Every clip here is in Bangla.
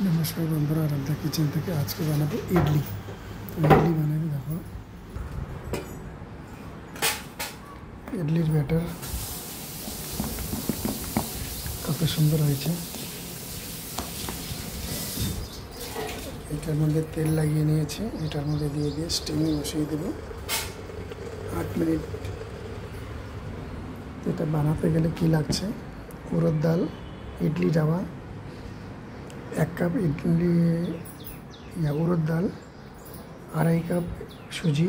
नमस्कार बंधुरा आराध्या किचन থেকে আজকে বানাবো ইডলি। তো ইডলি বানাবো, দেখো ইডলির ব্যাটার কত সুন্দর হয়েছে। এটার মধ্যে তেল লাগিয়ে নিয়েছি, এটার মধ্যে দিয়ে স্টিমে বসিয়ে দেব 8 মিনিট। এটা বানাতে গেলে কি লাগছে, উড়দ ডাল, ইডলি রাবা, 1 কাপ ইডলি উড়দ ডাল, 2.5 কাপ সুজি,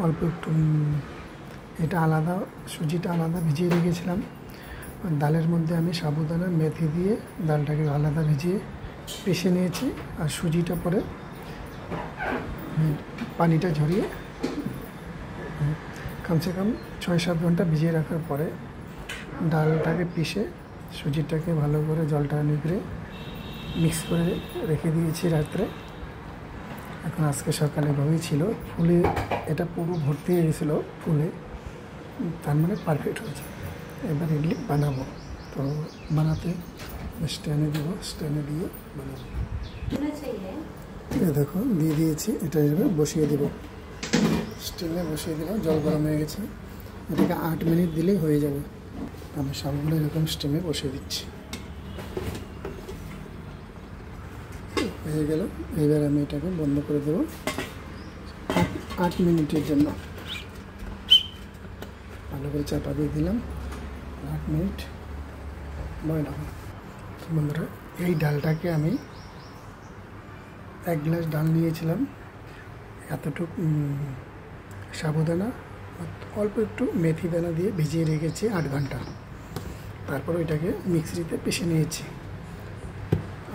অল্প একটু এটা আলাদা, সুজিটা আলাদা ভিজিয়ে রেখেছিলাম। আর ডালের মধ্যে আমি সাবুদানা মেথি দিয়ে ডালটাকে আলাদা ভিজিয়ে পিষে নিয়েছি। আর সুজিটা পরে পানিটা ঝরিয়ে কমসে কম 6-7 ঘন্টা ভিজিয়ে রাখার পরে ডালটাকে পিষে সুজিটাকে ভালো করে জলটা নিগড়ে মিক্স করে রেখে দিয়েছি রাত্রে। এখন আজকে সকালে ভাবেই ছিল, ফুলে এটা পুরো ভর্তি হয়ে গেছিলো ফুলে, তার মানে পারফেক্ট হয়েছে। এবার ইডলি বানাবো। তো বানাতে স্ট্যান্ডে দেবো, স্ট্যান্ডে দিয়ে বানাবো। দেখো দিয়ে দিয়েছি, এটা এবার বসিয়ে দেবো, স্ট্যান্ডে বসিয়ে দিলাম। জল গরম হয়ে গেছে, এটাকে 8 মিনিট দিলেই হয়ে যাবে। আমি সবগুলো এরকম স্টিমে বসিয়ে দিচ্ছি। হয়ে গেল, এবার আমি এটাকে বন্ধ করে দেবো 8 মিনিটের জন্য। ভালো করে চাপা দিয়ে দিলাম, 8 মিনিট বয়ল হবে। বন্ধুরা, এই ডালটাকে আমি 1 গ্লাস ডাল নিয়েছিলাম, এতটুকু সাবুদানা, অল্প একটু মেথি দানা দিয়ে ভিজিয়ে রেখেছি 8 ঘন্টা। তারপর ওইটাকে মিক্সিতে পিষে নিয়েছি।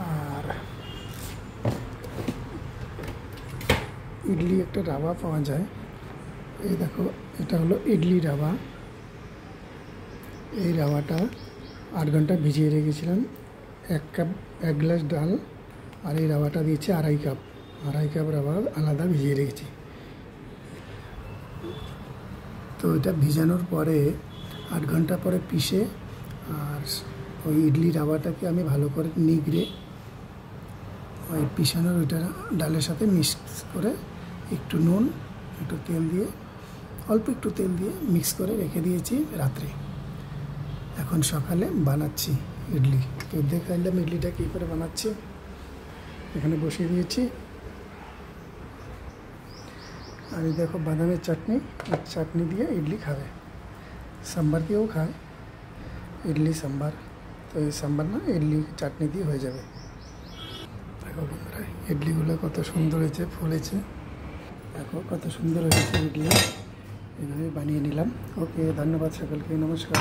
আর ইডলি একটা রাবা পাওয়া যায়, এই দেখো এটা হলো ইডলি রাবা। এই রাবাটা 8 ঘন্টা ভিজিয়ে রেখেছিলাম। 1 গ্লাস ডাল আর এই রাবাটা দিয়েছি 2.5 কাপ রাবা আলাদা ভিজিয়ে রেখেছি। তো এটা ভিজানোর পরে 8 ঘন্টা পরে পিষে আর ওই ইডলি রাবাটাকে আমি ভালো করে নিগড়ে ওই পিষানোর ওইটা ডালের সাথে মিক্স করে একটু নুন, একটু তেল দিয়ে, অল্প একটু তেল দিয়ে মিক্স করে রেখে দিয়েছি রাত্রে। এখন সকালে বানাচ্ছি ইডলি। তো দেখাইলাম ইডলিটা কী করে বানাচ্ছি। এখানে বসিয়ে দিয়েছি। আর এই দেখো বাদামের চাটনি, চাটনি দিয়ে ইডলি খাবে, সাম্বার দিয়েও খায়, ইডলি সাম্বার। তো এই সাম্বার না, ইডলি চাটনি দিয়ে হয়ে যাবে। দেখো বন্ধুরা, ইডলিগুলো কত সুন্দর হয়েছে, ফুলেছে, দেখো কত সুন্দর হয়েছে ইডলি। এভাবে বানিয়ে নিলাম। ওকে, ধন্যবাদ সকলকে, নমস্কার।